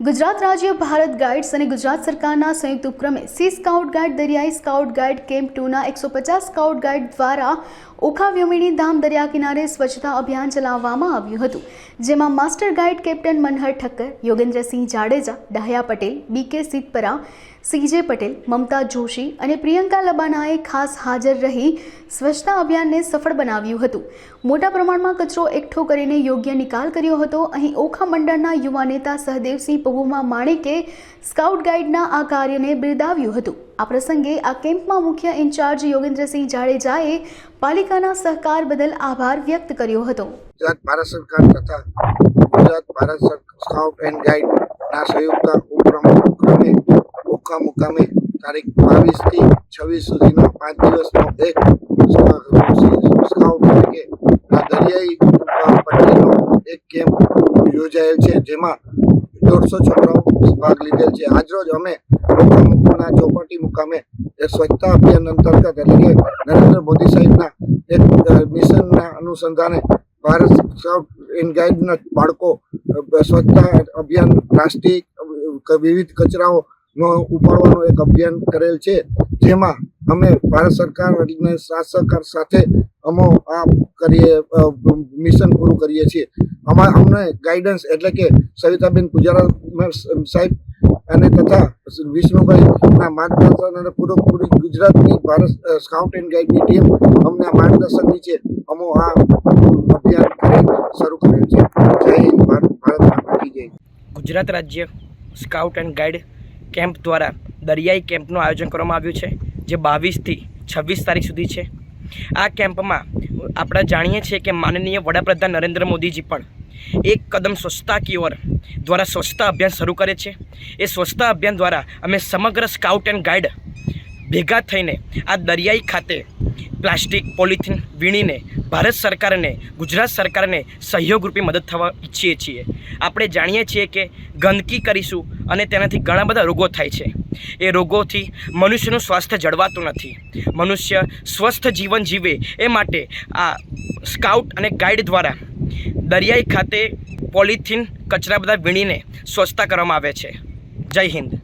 ગુજરાત રાજ્ય ભારત ગાઈડ્સ અને ગુજરાત સરકારના સંયુક્ત ઉપક્રમે સી સ્કાઉટ ગાઈડ દરિયાઈ સ્કાઉટ ગાઈડ કેમ્પ 2ના 150 સ્કાઉટ ગાઈડ દ્વારા ઓખા વ્યોમિની ધામ દરિયા કિનારે સ્વચ્છતા અભિયાન ચલાવવામાં આવ્યું હતું, જેમાં master guide captain Manhar Thakkar, Yogendrasinh Jadeja, Dahya Patel, BK Sitpara, CJ Patel, Mamta Joshi અને પ્રિયંકા લબાનાએ ખાસ હાજર રહી સ્વચ્છતા અભિયાનને સફળ બનાવ્યું હતું। મોટા પ્રમાણમાં કચરો એકઠો કરીને યોગ્ય નિકાલ કર્યો હતો। અહીં ઓખા મંડળના યુવા નેતા સહદેવસિંહ પબુમા માણેકે સ્કાઉટ ગાઈડના આ કાર્યને બિરદાવ્યું હતું। આ પ્રસંગે આ કેમ્પમાં મુખ્ય ઇન્ચાર્જ યોગેન્દ્રસિંહ જાડેજાએ પાલિકાના સહકાર બદલ આભાર વ્યક્ત કર્યો હતો। ગુજરાત ભારત સરકાર તથા ગુજરાત ભારત સ્કાઉટ એન્ડ ગાઈડના સંયુક્ત ઉપક્રમે ઓખા મુકામે તારીખ 22 થી 26 સુધીનો 5 દિવસનો એક સ્કાઉટ એટલે કે દરિયાઈ પટ્ટીનો એક કેમ્પ યોજાયેલ છે, જેમાં 150 છોકરાઓ ભાગ લીધેલ છે। આજરોજ અમે ઓખા મુકાના ચોપાટી મુકામે એક સ્વચ્છતા અભિયાન અંતર્ગત એટલે કે નરેન્દ્ર મોદી સાહેબના એક મિશનના અનુસંધાને ભારત સ્કાઉટ એન્ડ ગાઈડના બાળકો સ્વચ્છતા અભિયાન પ્લાસ્ટિક વિવિધ કચરાઓનો ઉપાડવાનો એક અભિયાન કરેલ છે, જેમાં અમે ભારત સરકાર અને સાથ સહકાર સાથે અમે આ મિશન પૂરું કરીએ છીએ। અમને ગાઈડન્સ એટલે કે સવિતાબેન પૂજારા સાહેબ અને તથા વિષ્ણુભાઈના માર્ગદર્શન અને પૂરી ગુજરાતની ભારત સ્કાઉટ એન્ડ ગાઈડની ટીમ અમને માર્ગદર્શન નીચે અમે આ અભિયાન શરૂ કરેલ છે। જય હિન્દ, ભારત માતા કી જય। ગુજરાત રાજ્ય સ્કાઉટ એન્ડ ગાઈડ કેમ્પ દ્વારા દરિયાઈ કેમ્પનું આયોજન કરવામાં આવ્યું છે, જે 22 થી 26 તારીખ સુધી છે। આ કેમ્પમાં આપણે જાણીએ છીએ કે માનનીય વડાપ્રધાન નરેન્દ્ર મોદીજી પણ એક કદમ સ્વચ્છતા કી ઓર દ્વારા સ્વચ્છતા અભિયાન શરૂ કરે છે। એ સ્વચ્છતા અભિયાન દ્વારા અમે સમગ્ર સ્કાઉટ એન્ડ ગાઈડ ભેગા થઈને આ દરિયાઈ ખાતે પ્લાસ્ટિક પોલિથીન વીણીને ભારત સરકારને, ગુજરાત સરકારને સહયોગરૂપી મદદ થવા ઈચ્છીએ છીએ। આપણે જાણીએ છીએ કે ગંદકી કરીશું અને તેનાથી ઘણા બધા રોગો થાય છે। એ રોગોથી મનુષ્યનું સ્વાસ્થ્ય જળવાતું નથી। મનુષ્ય સ્વસ્થ જીવન જીવે એ માટે આ સ્કાઉટ અને ગાઈડ દ્વારા દરિયાઈ ખાતે પોલિથીન કચરા બધા વીણીને સ્વચ્છતા કરવામાં આવે છે। જય હિન્દ।